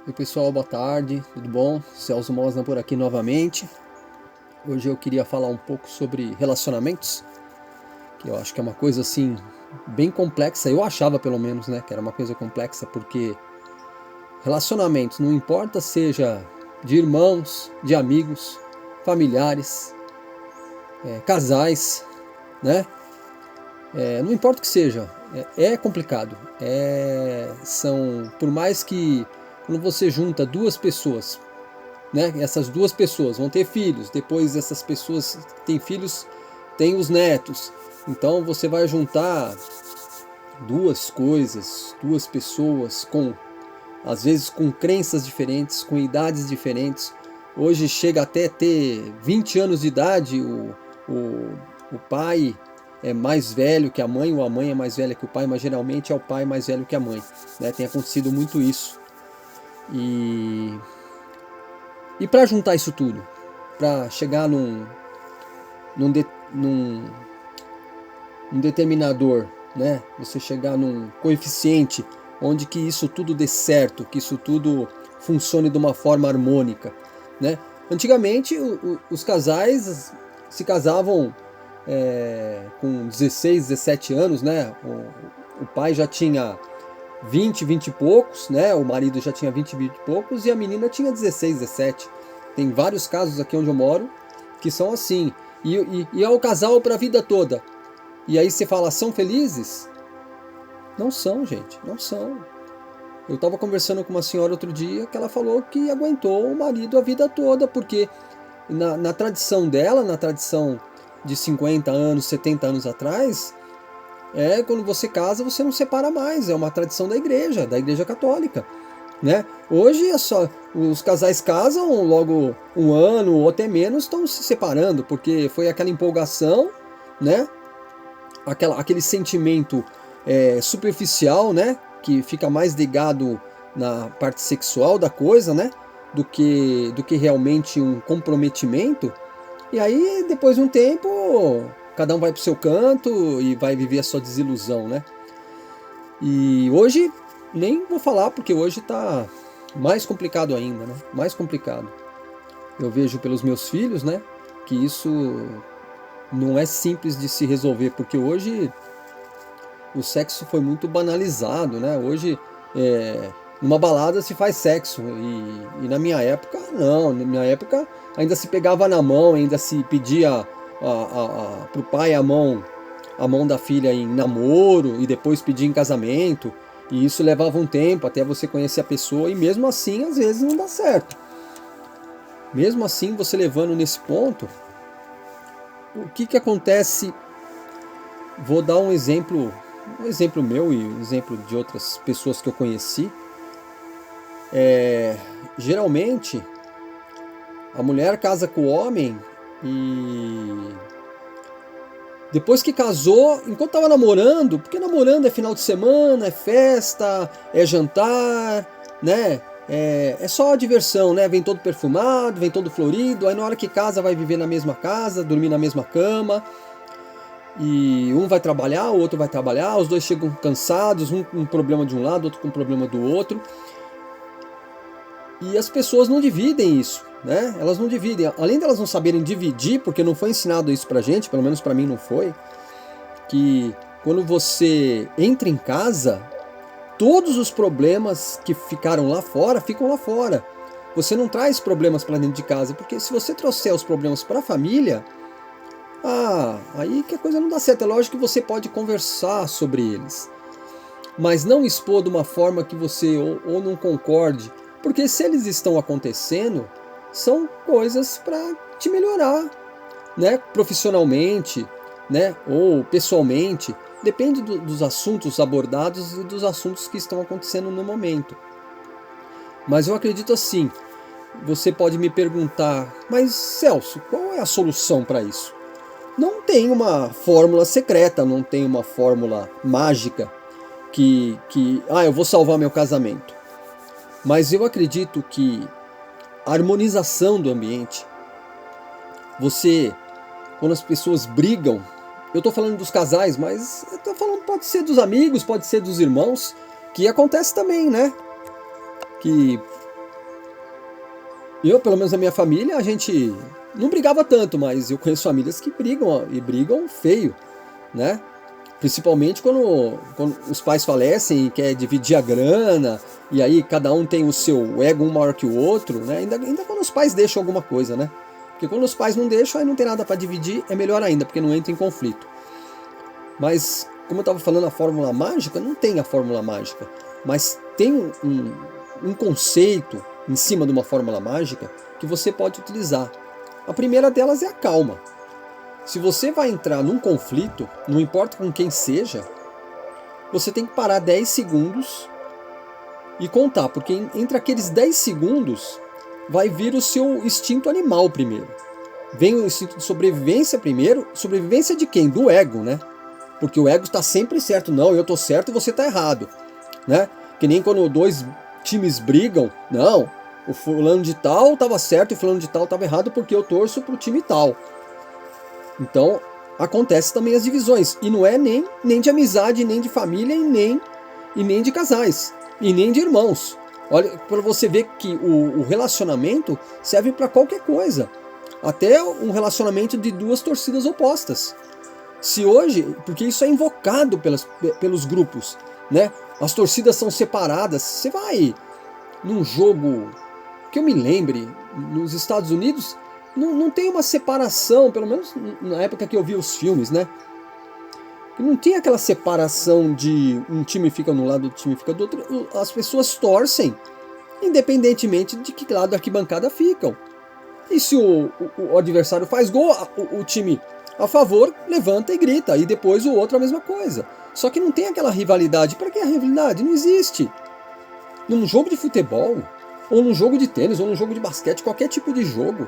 Oi pessoal, boa tarde, tudo bom? Celso Mosna por aqui novamente. Hoje eu queria falar um pouco sobre relacionamentos, que eu acho que é uma coisa assim bem complexa. Eu achava pelo menos, né, que era uma coisa complexa, porque relacionamentos, não importa seja de irmãos, de amigos, familiares, casais, né? Não importa o que seja, é complicado. Por mais que quando você junta duas pessoas, né? Essas duas pessoas vão ter filhos, depois essas pessoas que têm filhos têm os netos. Então você vai juntar duas coisas, duas pessoas com às vezes com crenças diferentes, com idades diferentes. Hoje chega até ter 20 anos de idade, o pai é mais velho que a mãe, ou a mãe é mais velha que o pai, mas geralmente é o pai mais velho que a mãe, né? Tem acontecido muito isso. E para juntar isso tudo, para chegar num determinador, né? Você chegar num coeficiente onde que isso tudo dê certo, que isso tudo funcione de uma forma harmônica, né? Antigamente os casais se casavam com 16, 17 anos, né? O pai já tinha 20 e poucos, né? O marido já tinha 20 e poucos e a menina tinha 16, 17. Tem vários casos aqui onde eu moro que são assim. E é o casal para a vida toda. E aí você fala, são felizes? Não são, gente, não são. Eu estava conversando com uma senhora outro dia que ela falou que aguentou o marido a vida toda, porque na tradição dela, na tradição de 50 anos, 70 anos atrás, quando você casa, você não separa mais. É uma tradição da igreja católica, né? Hoje é só os casais casam, logo um ano ou até menos estão se separando, porque foi aquela empolgação, né? Aquele sentimento superficial, né? Que fica mais ligado na parte sexual da coisa, né? Do que realmente um comprometimento. E aí, depois de um tempo, cada um vai pro seu canto e vai viver a sua desilusão, né? E hoje, nem vou falar, porque hoje tá mais complicado ainda, né? Mais complicado. Eu vejo pelos meus filhos, né? Que isso não é simples de se resolver, porque hoje o sexo foi muito banalizado, né? Hoje, numa balada se faz sexo, e na minha época, não. Na minha época, ainda se pegava na mão, ainda se pedia pro pai a mão da filha em namoro, e depois pedia em casamento, e isso levava um tempo até você conhecer a pessoa, e mesmo assim, às vezes não dá certo. Mesmo assim, você levando nesse ponto, o que acontece? Vou dar um exemplo meu e um exemplo de outras pessoas que eu conheci. Geralmente, a mulher casa com o homem e depois que casou, enquanto estava namorando, porque namorando é final de semana, é festa, é jantar, né? É só diversão, né? Vem todo perfumado, vem todo florido, aí na hora que casa vai viver na mesma casa, dormir na mesma cama. E um vai trabalhar, o outro vai trabalhar, os dois chegam cansados, um com um problema de um lado, outro com um problema do outro. E as pessoas não dividem isso, né? Elas não dividem. Além delas não saberem dividir, porque não foi ensinado isso pra gente, pelo menos pra mim não foi, que quando você entra em casa, todos os problemas que ficaram lá fora, ficam lá fora. Você não traz problemas pra dentro de casa, porque se você trouxer os problemas pra família, aí que a coisa não dá certo. É lógico que você pode conversar sobre eles, mas não expor de uma forma que você ou não concorde, porque se eles estão acontecendo, são coisas para te melhorar, né? Profissionalmente, né? Ou pessoalmente, depende dos assuntos abordados e dos assuntos que estão acontecendo no momento. Mas eu acredito assim, você pode me perguntar, mas Celso, qual é a solução para isso? Não tem uma fórmula secreta, não tem uma fórmula mágica que eu vou salvar meu casamento. Mas eu acredito que a harmonização do ambiente, quando as pessoas brigam, eu estou falando dos casais, mas eu tô falando, pode ser dos amigos, pode ser dos irmãos, que acontece também, né? Que Eu, pelo menos na minha família, a gente não brigava tanto, mas eu conheço famílias que brigam, ó, e brigam feio, né? Principalmente quando os pais falecem e quer dividir a grana, e aí cada um tem o seu ego um maior que o outro, né? Ainda quando os pais deixam alguma coisa, né? Porque quando os pais não deixam, aí não tem nada para dividir, é melhor ainda, porque não entra em conflito. Mas, como eu estava falando, a fórmula mágica, não tem a fórmula mágica, mas tem um conceito em cima de uma fórmula mágica que você pode utilizar. A primeira delas é a calma. Se você vai entrar num conflito, não importa com quem seja, você tem que parar 10 segundos e contar, porque entre aqueles 10 segundos vai vir o seu instinto animal primeiro. Vem o instinto de sobrevivência primeiro. Sobrevivência de quem? Do ego, né? Porque o ego está sempre certo. Não, eu estou certo e você está errado, né? Que nem quando dois times brigam. Não, o fulano de tal estava certo e o fulano de tal estava errado porque eu torço para o time tal. Então, acontece também as divisões. E não é nem de amizade, nem de família, e nem de casais, e nem de irmãos. Olha, para você ver que o relacionamento serve para qualquer coisa. Até um relacionamento de duas torcidas opostas. Se hoje, porque isso é invocado pelos grupos, né? As torcidas são separadas. Você vai num jogo, que eu me lembre, nos Estados Unidos, não tem uma separação, pelo menos na época que eu vi os filmes, né? Não tem aquela separação de um time fica num lado, outro time fica do outro. As pessoas torcem, independentemente de que lado da arquibancada ficam. E se o adversário faz gol, o time a favor levanta e grita, e depois o outro a mesma coisa. Só que não tem aquela rivalidade. Para que a rivalidade? Não existe. Num jogo de futebol, ou num jogo de tênis, ou num jogo de basquete, qualquer tipo de jogo,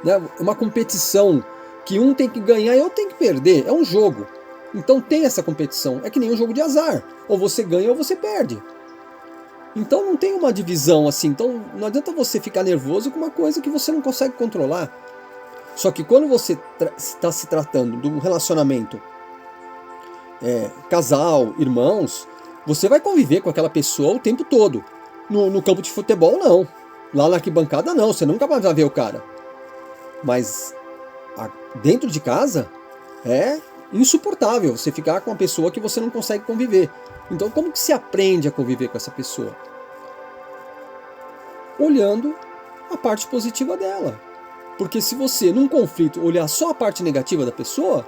né? Uma competição que um tem que ganhar e outro tem que perder, é um jogo. Então tem essa competição, é que nem um jogo de azar, ou você ganha ou você perde. Então não tem uma divisão assim, então não adianta você ficar nervoso com uma coisa que você não consegue controlar. Só que quando você está se tratando de um relacionamento casal, irmãos, você vai conviver com aquela pessoa o tempo todo. No campo de futebol não, lá na arquibancada não, você nunca vai ver o cara. Mas dentro de casa é insuportável você ficar com uma pessoa que você não consegue conviver. Então como que se aprende a conviver com essa pessoa? Olhando a parte positiva dela. Porque se você, num conflito, olhar só a parte negativa da pessoa,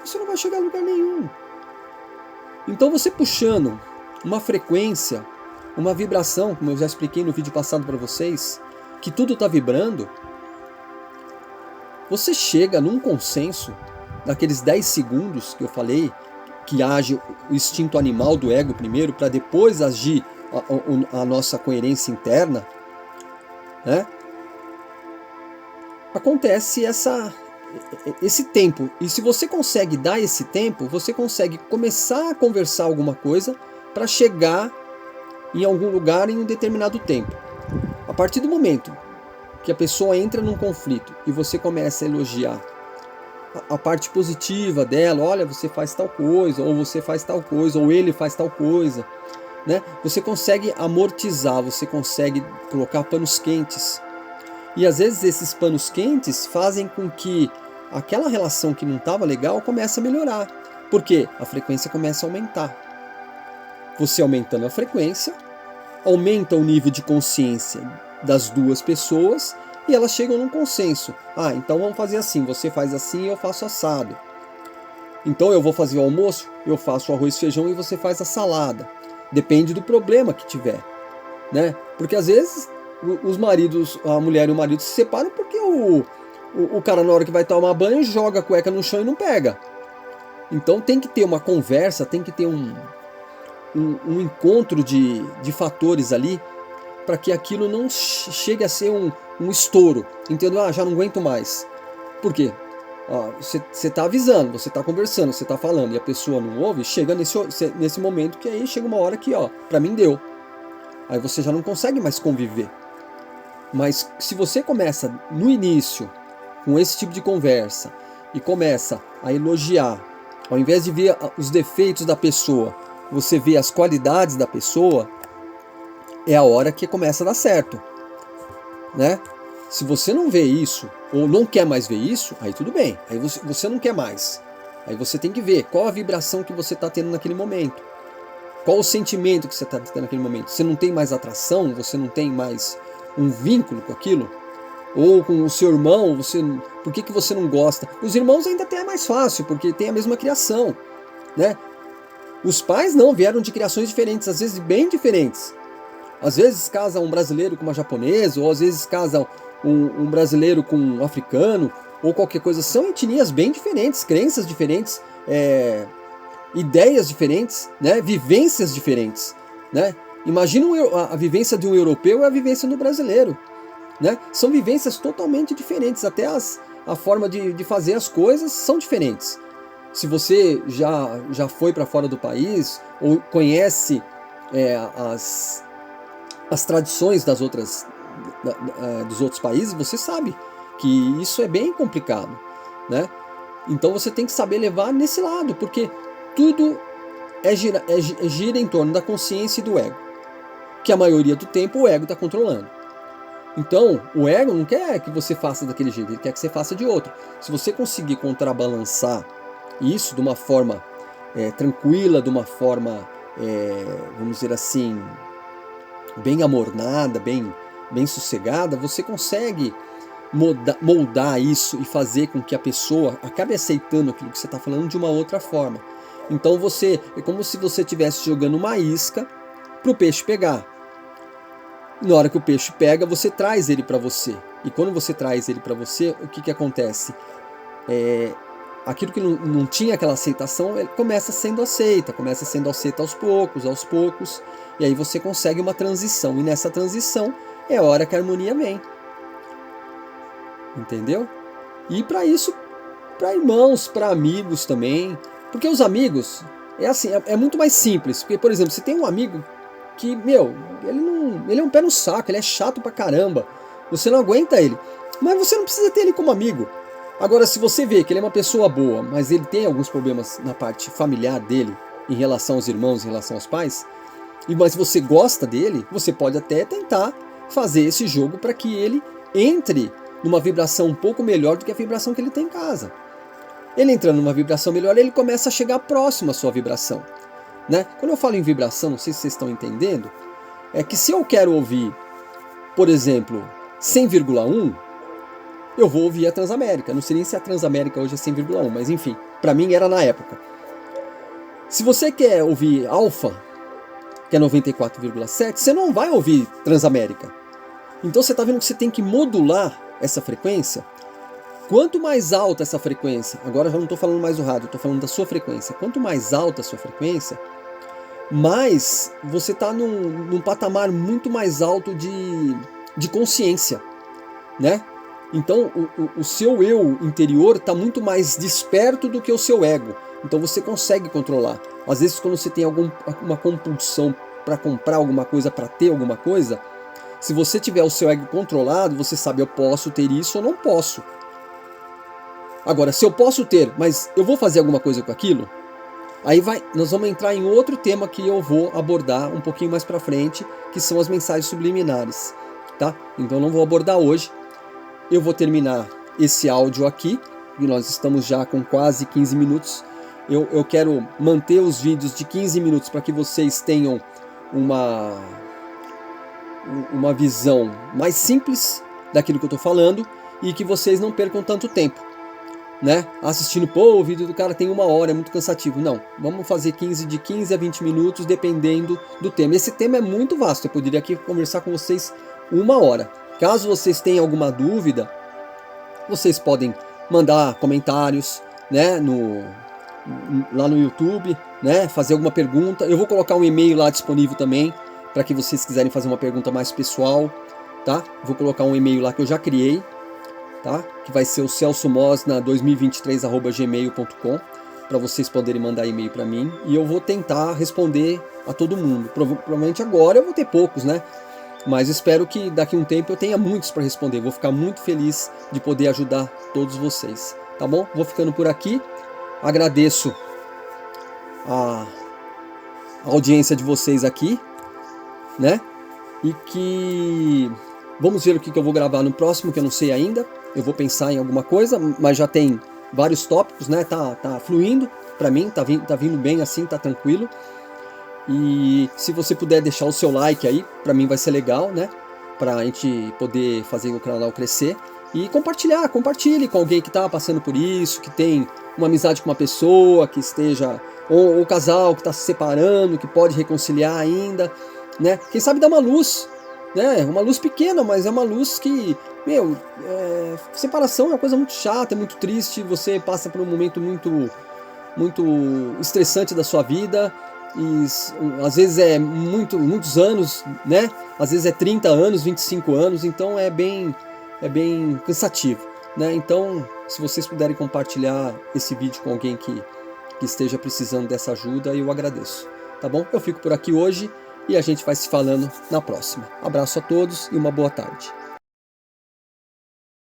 você não vai chegar a lugar nenhum. Então você puxando uma frequência, uma vibração, como eu já expliquei no vídeo passado para vocês, que tudo está vibrando, você chega num consenso, naqueles 10 segundos que eu falei, que age o instinto animal do ego primeiro, para depois agir a nossa coerência interna, né? Acontece esse tempo. E se você consegue dar esse tempo, você consegue começar a conversar alguma coisa para chegar em algum lugar em um determinado tempo. A partir do momento que a pessoa entra num conflito e você começa a elogiar a parte positiva dela, olha, você faz tal coisa, ou você faz tal coisa, ou ele faz tal coisa, né? Você consegue amortizar, você consegue colocar panos quentes. E às vezes esses panos quentes fazem com que aquela relação que não estava legal comece a melhorar. Porque a frequência começa a aumentar. Você aumentando a frequência, aumenta o nível de consciência das duas pessoas e elas chegam num consenso. Ah, então vamos fazer assim, você faz assim e eu faço assado. Então eu vou fazer o almoço, eu faço o arroz e feijão e você faz a salada. Depende do problema que tiver, né? Porque às vezes os maridos, a mulher e o marido se separam porque o cara na hora que vai tomar banho joga a cueca no chão e não pega. Então tem que ter uma conversa, tem que ter um encontro de fatores ali para que aquilo não chegue a ser um estouro, entendeu? Ah, já não aguento mais. Por quê? Você está avisando, você está conversando, você está falando e a pessoa não ouve, chega nesse momento que aí chega uma hora que, para mim deu. Aí você já não consegue mais conviver. Mas se você começa no início com esse tipo de conversa e começa a elogiar, ao invés de ver os defeitos da pessoa, você vê as qualidades da pessoa, é a hora que começa a dar certo, né? Se você não vê isso, ou não quer mais ver isso, aí tudo bem, aí você não quer mais. Aí você tem que ver qual a vibração que você está tendo naquele momento. Qual o sentimento que você está tendo naquele momento. Você não tem mais atração, você não tem mais um vínculo com aquilo? Ou com o seu irmão, por que você não gosta? Os irmãos ainda até é mais fácil, porque tem a mesma criação, né? Os pais não, vieram de criações diferentes, às vezes bem diferentes. Às vezes casa um brasileiro com uma japonesa, ou às vezes casa um brasileiro com um africano, ou qualquer coisa. São etnias bem diferentes, crenças diferentes, ideias diferentes, né? Vivências diferentes, né? Imagina a vivência de um europeu e a vivência do brasileiro, né? São vivências totalmente diferentes, até a forma de fazer as coisas são diferentes. Se você já foi para fora do país, ou conhece as tradições dos outros países, você sabe que isso é bem complicado, né? Então você tem que saber levar nesse lado, porque tudo gira em torno da consciência e do ego, que a maioria do tempo o ego está controlando. Então, o ego não quer que você faça daquele jeito, ele quer que você faça de outro. Se você conseguir contrabalançar isso de uma forma tranquila, de uma forma, vamos dizer assim, bem amornada, bem sossegada, você consegue moldar isso e fazer com que a pessoa acabe aceitando aquilo que você está falando de uma outra forma. Então é como se você estivesse jogando uma isca para o peixe pegar. Na hora que o peixe pega, você traz ele para você. E quando você traz ele para você, o que acontece? Aquilo que não tinha aquela aceitação, ele começa sendo aceita aos poucos, e aí você consegue uma transição. E nessa transição é a hora que a harmonia vem. Entendeu? E para isso, para irmãos, para amigos também. Porque os amigos, é muito mais simples. Porque, por exemplo, você tem um amigo que, ele é um pé no saco, ele é chato pra caramba. Você não aguenta ele. Mas você não precisa ter ele como amigo. Agora, se você vê que ele é uma pessoa boa, mas ele tem alguns problemas na parte familiar dele, em relação aos irmãos, em relação aos pais, mas você gosta dele, você pode até tentar fazer esse jogo para que ele entre numa vibração um pouco melhor do que a vibração que ele tem em casa. Ele entrando numa vibração melhor, ele começa a chegar próximo à sua vibração, né? Quando eu falo em vibração, não sei se vocês estão entendendo, é que se eu quero ouvir, por exemplo, 100,1, eu vou ouvir a Transamérica. Não sei nem se a Transamérica hoje é 100,1, mas enfim, para mim era na época. Se você quer ouvir Alfa, que é 94,7, você não vai ouvir Transamérica. Então você está vendo que você tem que modular essa frequência. Quanto mais alta essa frequência, agora já não estou falando mais do rádio, estou falando da sua frequência. Quanto mais alta a sua frequência, mais você está num patamar muito mais alto de consciência, né? Então o seu eu interior está muito mais desperto do que o seu ego. Então você consegue controlar. Às vezes quando você tem uma compulsão para comprar alguma coisa, para ter alguma coisa, se você tiver o seu ego controlado, você sabe, eu posso ter isso ou não posso. Agora, se eu posso ter, mas eu vou fazer alguma coisa com aquilo, aí nós vamos entrar em outro tema que eu vou abordar um pouquinho mais para frente, que são as mensagens subliminares, tá? Então não vou abordar hoje. Eu vou terminar esse áudio aqui, e nós estamos já com quase 15 minutos. Eu quero manter os vídeos de 15 minutos para que vocês tenham uma visão mais simples daquilo que eu estou falando e que vocês não percam tanto tempo, né? Assistindo, o vídeo do cara tem 1 hora, é muito cansativo. Não, vamos fazer de 15 a 20 minutos, dependendo do tema. Esse tema é muito vasto, eu poderia aqui conversar com vocês 1 hora. Caso vocês tenham alguma dúvida, vocês podem mandar comentários, né, lá no YouTube, né, fazer alguma pergunta. Eu vou colocar um e-mail lá disponível também, para que vocês quiserem fazer uma pergunta mais pessoal, tá? Vou colocar um e-mail lá que eu já criei, tá? Que vai ser o celsomosna2023@gmail.com, para vocês poderem mandar e-mail para mim, e eu vou tentar responder a todo mundo. Provavelmente agora eu vou ter poucos, né? Mas espero que daqui a um tempo eu tenha muitos para responder. Vou ficar muito feliz de poder ajudar todos vocês, tá bom? Vou ficando por aqui. Agradeço a audiência de vocês aqui, né? E que Vamos ver o que eu vou gravar no próximo, que eu não sei ainda. Eu vou pensar em alguma coisa, mas já tem vários tópicos, né? Tá fluindo para mim, tá vindo bem assim, tá tranquilo. E se você puder deixar o seu like aí, para mim vai ser legal, né? Pra gente poder fazer o canal crescer. E compartilhe com alguém que tá passando por isso, que tem uma amizade com uma pessoa, que esteja... Ou o casal que está se separando, que pode reconciliar ainda, né? Quem sabe dar uma luz, né? Uma luz pequena, mas é uma luz que... Meu, separação é uma coisa muito chata, é muito triste, você passa por um momento muito estressante da sua vida, e às vezes é muitos anos, né? Às vezes é 30 anos, 25 anos, então é bem cansativo, né? Então, se vocês puderem compartilhar esse vídeo com alguém que esteja precisando dessa ajuda, eu agradeço, tá bom? Eu fico por aqui hoje e a gente vai se falando na próxima. Abraço a todos e uma boa tarde.